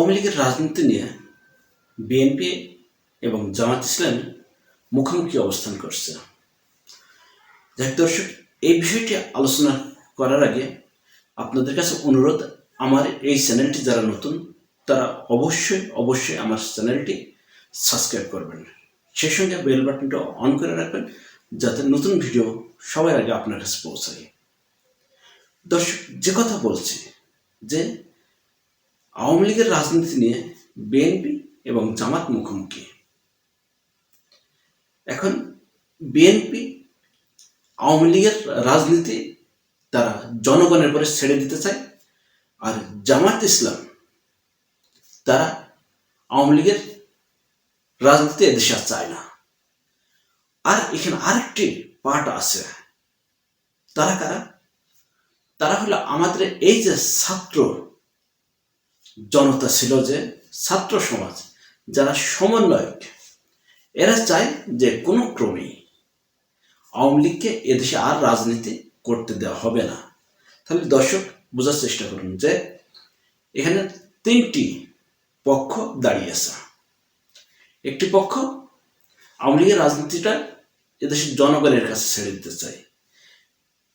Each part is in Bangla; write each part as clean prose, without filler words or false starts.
আওয়ামী লীগের রাজনীতি নিয়ে বিএনপি এবং জামাত ইসলামী মুখোমুখি অবস্থান করছে। যাক দর্শক, এই বিষয়টি আলোচনা করার আগে আপনাদের কাছে অনুরোধ, আমার এই চ্যানেলটি যারা নতুন তারা অবশ্যই আমার চ্যানেলটি সাবস্ক্রাইব করবেন, সেই সঙ্গে বেল বাটনটা অন করে রাখবেন যাতে নতুন ভিডিও সবার আগে আপনার কাছে পৌঁছায়। দর্শক, যে কথা বলছি যে আওয়ামী লীগের রাজনীতি নিয়ে বিএনপি এবং জামাত মুখোমুখি। এখন বিএনপি আওয়ামী লীগের রাজনীতি তারা জনগণের পরে ছেড়ে দিতে চায়, আর জামাত ইসলাম তারা আওয়ামী লীগের রাজনীতি এদেশে আর চায় না। আর এখানে আরেকটি পার্ট আছে, তারা কারা? তারা হলো আমাদের এই যে ছাত্র জনতা ছিল, যে ছাত্র সমাজ যারা সমন্বয়ক, এরা চায় যে কোনো ক্রমেই আওয়ামী লীগকে এদেশে আর রাজনীতি করতে দেওয়া হবে না। তাহলে দর্শক বোঝার চেষ্টা করুন যে এখানে তিনটি পক্ষ দাঁড়িয়েছে। একটি পক্ষ আওয়ামী লীগের রাজনীতিটা এদেশের জনগণের কাছে ছেড়ে দিতে চায়,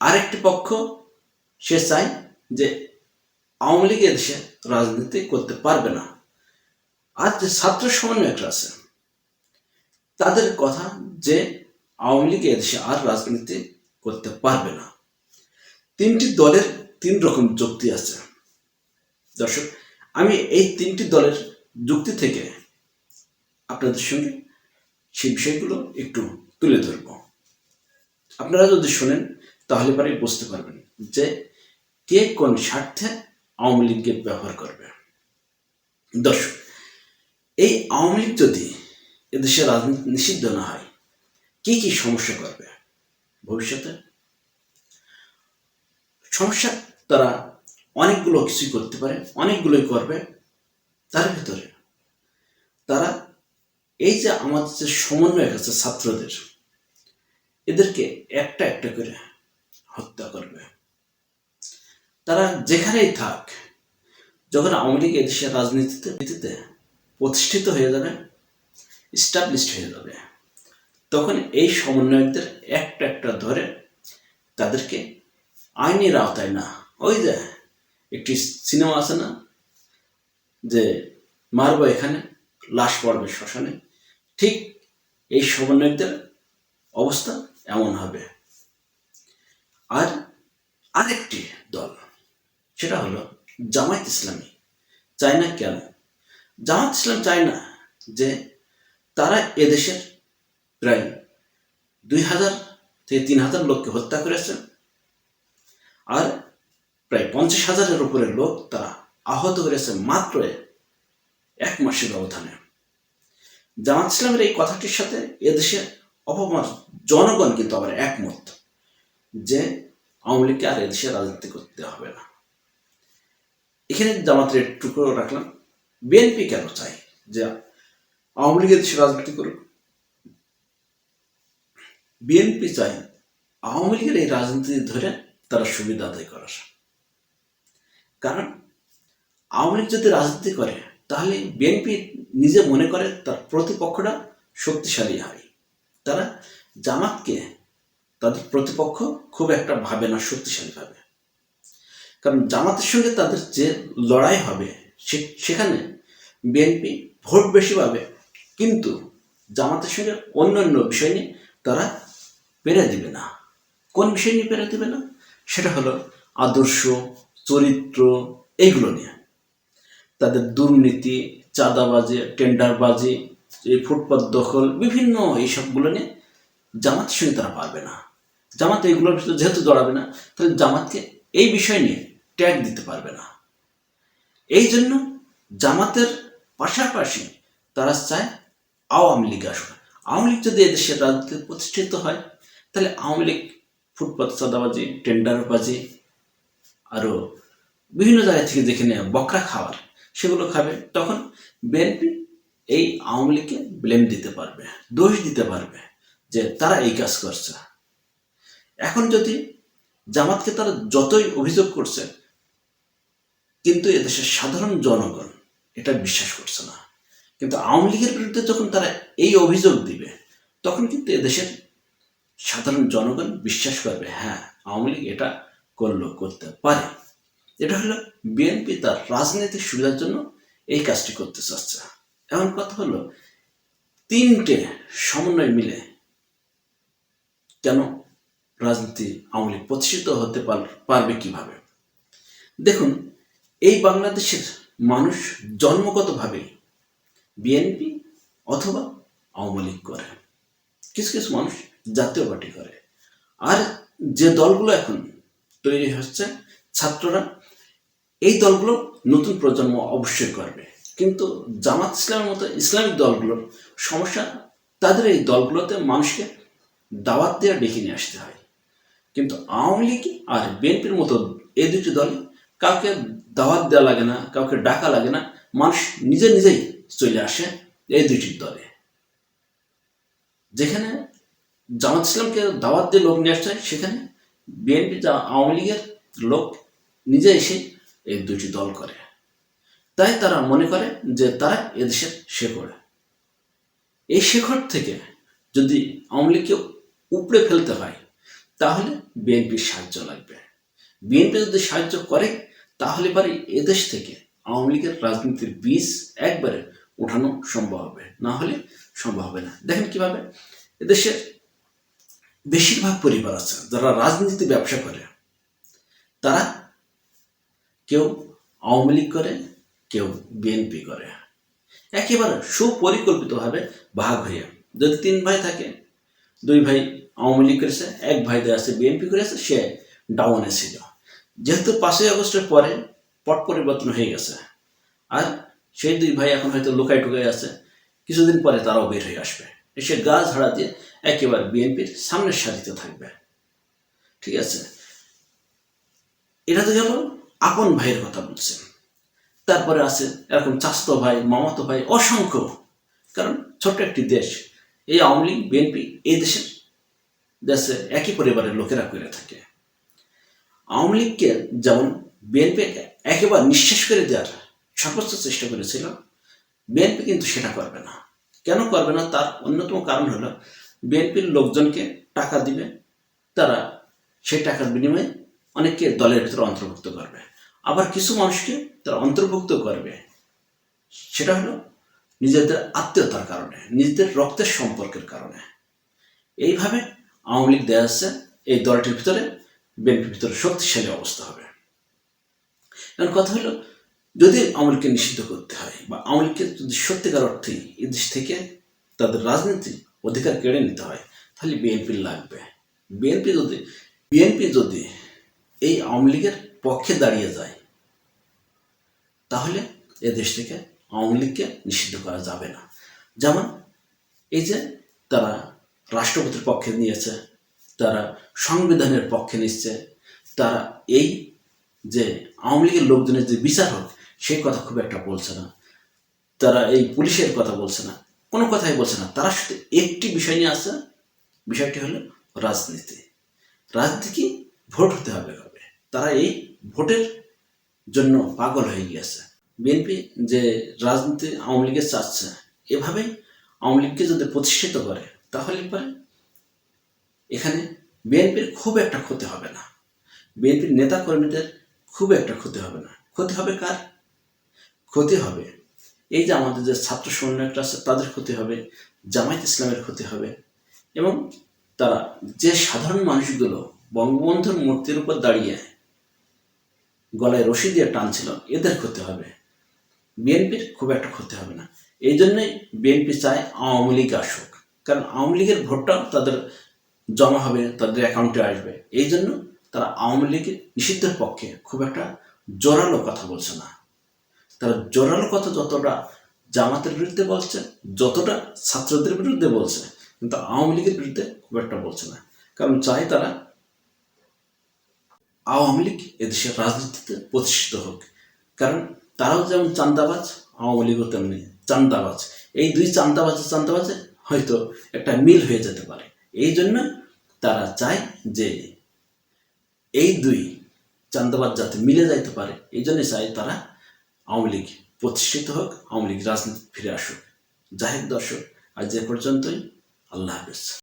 আরেকটি পক্ষ সে চায় যে আওয়ামী লীগ এদেশে রাজনীতি করতে পারবে না। আর যে ছাত্র সমন্বয়করা আছে তাদের কথা যে আওয়ামী লীগ এদেশে আর রাজনীতি করতে পারবে না। তিনটি দলের তিন রকম যুক্তি আছে। দর্শক, আমি এই তিনটি দলের যুক্তি থেকে আপনাদের সঙ্গে সেই বিষয়গুলো একটু তুলে ধরব। আপনারা যদি শোনেন তাহলে পরে বুঝতে পারবেন যে কে কোন স্বার্থে আওয়ামী লীগকে ব্যবহার করবে। দর্শক, এই আওয়ামী লীগ যদি এদেশে রাজনীতি নিষিদ্ধ না হয় কি কি সমস্যা করবে ভবিষ্যতে? সমস্যা তারা অনেকগুলো কিছুই করতে পারে, অনেকগুলোই করবে। তার ভিতরে তারা এই যে আমাদের যে সমন্বয় আছে ছাত্রদের, এদেরকে একটা একটা করে হত্যা করবে। তারা যেখানেই থাক, যখন আওয়ামী লীগ এদেশের রাজনীতিতে প্রতিষ্ঠিত হয়ে যাবে, এস্টাবলিশড হয়ে যাবে, তখন এই সমন্বয়কদের একটা একটা ধরে তাদেরকে আইনের আওতায় না, ওই যে একটি সিনেমা আছে না যে মারবো এখানে লাশ পড়বে শ্মশানে, ঠিক এই সমন্বয়কদের অবস্থা এমন হবে। আর আরেকটি দল, সেটা হলো জামাত ইসলামী, চায় না। কেন জামাত ইসলাম চায় না? যে তারা এদেশের প্রায় 2000 থেকে 3000 লোককে হত্যা করেছে, আর প্রায় 50,000-এর উপরে লোক তারা আহত করেছে মাত্র 1 মাসের ব্যবধানে। জামাত ইসলামের এই কথাটির সাথে এদেশে অপমান জনগণ কিন্তু আবার একমত যে আওয়ামী লীগকে আর এদেশে রাজনীতি করতে হবে না। এখানে জামাতের একটুকু রাখলাম। বিএনপি কেন চায় যে আওয়ামী লীগ এদেশে রাজনীতি করুক? বিএনপি চায় আওয়ামী লীগের এই রাজনীতি ধরে তারা সুবিধা আদায় করার। কারণ আওয়ামী লীগ যদি রাজনীতি করে তাহলে বিএনপি নিজে মনে করে তার প্রতিপক্ষটা শক্তিশালী হয়। তারা জামাতকে তাদের প্রতিপক্ষ খুব একটা ভাবে না শক্তিশালী ভাবে, কারণ জামাতের সঙ্গে তাদের যে লড়াই হবে সেখানে বিএনপি ভোট বেশি পাবে, কিন্তু জামাতের সঙ্গে অন্য বিষয় নিয়ে তারা পেরে দিবে না। কোন বিষয় নিয়ে পেরে দিবে না? সেটা হলো আদর্শ, চরিত্র, এইগুলো নিয়ে। তাদের দুর্নীতি, চাঁদাবাজি, টেন্ডারবাজি, এই ফুটপাত দখল, বিভিন্ন এইসবগুলো নিয়ে জামাতের সঙ্গে তারা পারবে না। জামাত এইগুলোর ভিতরে যেহেতু জড়াবে না, তাহলে জামাতকে এই বিষয় নিয়ে ট্যাগ দিতে পারবে না। এই জন্য জামাতের পাশাপাশি তারা চায় আওয়ামী লীগ আসবে। আওয়ামী লীগ যদি এদেশের রাজনীতি প্রতিষ্ঠিত হয়, তাহলে আওয়ামী লীগ ফুটপাত চাঁদাবাজি, টেন্ডারবাজি, আরও বিভিন্ন জায়গা থেকে যেখানে বকরা খাওয়ার সেগুলো খাবে। তখন বিএনপি এই আওয়ামী লীগকে ব্লেম দিতে পারবে, দোষ দিতে পারবে যে তারা এই কাজ করছে। এখন যদি জামাতকে তারা যতই অভিযোগ করছে, কিন্তু এদেশের সাধারণ জনগণ এটা বিশ্বাস করছে না। কিন্তু আওয়ামী লীগের বিরুদ্ধে যখন তারা এই অভিযোগ দিবে, তখন কিন্তু এদেশের সাধারণ জনগণ বিশ্বাস করবে, হ্যাঁ আওয়ামী লীগ এটা করতে পারে। এটা হলো বিএনপি তার রাজনৈতিক সুবিধার জন্য এই কাজটি করতে চাচ্ছে। এমন কথা হলো, তিনটে সমন্বয় মিলে কেন রাজনীতি আওয়ামী লীগ প্রতিষ্ঠিত হতে পারবে কিভাবে? দেখুন, এই বাংলাদেশের মানুষ জন্মগতভাবে বিএনপি অথবা আওয়ামী লীগ করে, কিছু কিছু মানুষ জাতীয় পার্টি করে। আর যে দলগুলো এখন তৈরি হচ্ছে ছাত্ররা, এই দলগুলো নতুন প্রজন্ম অবশ্যই করবে। কিন্তু জামাত ইসলামের মতো ইসলামিক দলগুলোর সমস্যা, তাদের এই দলগুলোতে মানুষকে দাওয়াত দিয়ে ডেকে নিয়ে আসতে হয়। কিন্তু আওয়ামী লীগ আর বিএনপির মতো এই দুটি দলে কাউকে দাওয়াত দেওয়া লাগে না, কাউকে ডাকা লাগে না, মানুষ নিজে নিজেই চলে আসে এই দুইটির দলে। যেখানে জামাত ইসলামকে দাওয়াত দিয়ে লোক নিয়ে আসতে হয়, সেখানে বিএনপি আওয়ামী লীগের লোক নিজে এসে এই দুটি দল করে। তাই তারা মনে করে যে তারা এদেশের শেকড়। এই শেকড় থেকে যদি আওয়ামী লীগকে উপড়ে ফেলতে হয়, তাহলে বিএনপির সাহায্য লাগবে। বিএনপি যদি সাহায্য করে, তাহলে পারে এদেশ থেকে আওয়ামী লীগের রাজনীতির বীজ একবারে উঠানো সম্ভব হবে, না হলে সম্ভব হবে না। দেখেন কিভাবে এদেশের বেশিরভাগ পরিবার আছে যারা রাজনীতি ব্যবসা করে, তারা কেউ আওয়ামী লীগ করে, কেউ বিএনপি করে, একেবারে সুপরিকল্পিতভাবে ভাগ হয়ে। যদি 3 ভাই থাকে, 2 ভাই আওয়ামী লীগ করেছে, 1 ভাই আছে বিএনপি করেছে, সে ডাউনে ছিল। যেহেতু 5ই আগস্টের পরে পট পরিবর্তন হয়ে গেছে, আর সেই 2 ভাই এখন হয়তো লুকাই টুকাই আছে, কিছুদিন পরে তারাও বের হয়ে আসবে, এসে গা ঝাড়া দিয়ে একেবারে বিএনপির সামনের সারিতে থাকবে। ঠিক আছে, এটা তো গেল আপন ভাইয়ের কথা বলছেন। তারপরে আছে এরকম চাচাতো ভাই, মামাতো ভাই, অসংখ্য। কারণ ছোট্ট একটি দেশ, এই আওয়ামী লীগ বিএনপি এই দেশে একই পরিবারের লোকেরা করে থাকে। আওয়ামী লীগকে যেমন বিএনপি একেবারে নিঃশেষ করে দেওয়ার সর্বোচ্চ চেষ্টা করেছিল, বিএনপি কিন্তু সেটা করবে না। কেন করবে না? তার অন্যতম কারণ হলো, বিএনপির লোকজনকে টাকা দিবে, তারা সেই টাকার বিনিময়ে অনেককে দলের ভিতরে অন্তর্ভুক্ত করবে। আবার কিছু মানুষকে তারা অন্তর্ভুক্ত করবে, সেটা হলো নিজেদের আত্মীয়তার কারণে, নিজেদের রক্তের সম্পর্কের কারণে। এইভাবে আওয়ামী লীগ দেয়া যাচ্ছে এই দলটির ভিতরে, বিএনপির ভিতরে শক্তিশালী অবস্থা হবে। এখন কথা হলো, যদি আওয়ামী লীগকে নিষিদ্ধ করতে হয়, বা আওয়ামী লীগকে যদি সত্যিকার অর্থেই এই দেশ থেকে তাদের রাজনীতি অধিকার কেড়ে নিতে হয়, তাহলে বিএনপি লাগবে। বিএনপি যদি এই আওয়ামী লীগের পক্ষে দাঁড়িয়ে যায়, তাহলে এ দেশ থেকে আওয়ামী লীগকে নিষিদ্ধ করা যাবে না। যেমন এই যে তারা রাষ্ট্রপতির পক্ষে নিয়েছে, তারা সংবিধানের পক্ষে নিচ্ছে, তারা এই যে আওয়ামী লীগের লোকজনের যে বিচার হোক সেই কথা খুব একটা বলছে না, তারা এই পুলিশের কথা বলছে না, কোনো কথাই বলছে না। তারা শুধু একটি বিষয় নিয়ে আছে, বিষয়টি হলো রাজনীতি। রাজনীতি কি? ভোট হতে হবে। তারা এই ভোটের জন্য পাগল হয়ে গিয়েছে। বিএনপি যে রাজনীতি আওয়ামী লীগের চাচ্ছে, এভাবেই আওয়ামী লীগকে যদি প্রতিষ্ঠিত করে, তাহলে পরে এখানে বিএনপির খুব একটা ক্ষতি হবে না, বিএনপির নেতা কর্মীদের খুব একটা ক্ষতি হবে না। ক্ষতি হবে কার? ক্ষতি হবে এই যে আমাদের যে ছাত্র সমন্বয়করা আছে, তাদের ক্ষতি হবে, জামায়াত ইসলামের ক্ষতি হবে, এবং তারা যে সাধারণ মানুষগুলো বঙ্গবন্ধুর মূর্তির উপর দাঁড়িয়ে গলায় রশি দিয়ে টানছিল, এদের ক্ষতি হবে। বিএনপির খুব একটা ক্ষতি হবে না। এই জন্যই বিএনপি চায় আওয়ামী লীগ আসুক, কারণ আওয়ামী লীগের ভোটটা তাদের জমা হবে, তাদের অ্যাকাউন্টে আসবে। এই জন্য তারা আওয়ামী লীগের নিষিদ্ধের পক্ষে খুব একটা জোরালো কথা বলছে না। তারা জোরালো কথা যতটা জামাতের বিরুদ্ধে বলছে, যতটা ছাত্রদের বিরুদ্ধে বলছে, কিন্তু আওয়ামী লীগের বিরুদ্ধে খুব একটা বলছে না। কারণ চাই তারা আওয়ামী লীগ এদেশের রাজনীতিতে প্রতিষ্ঠিত হোক। কারণ তারাও যেমন চান্দাবাজ, আওয়ামী লীগও তেমনি চান্দাবাজ। এই 2 চান্দাবাজে হয়তো একটা মিল হয়ে যেতে পারে। এই জন্য তারা চায় যে এই 2 চান্দাবাজ যাতে মিলে যাইতে পারে, এই জন্য চাই তারা আওয়ামী লীগ প্রতিষ্ঠিত হোক, আওয়ামী লীগ রাজনীতি ফিরে আসুক। যাই হোক দর্শক, আজ এ পর্যন্তই। আল্লাহ হাফেজ।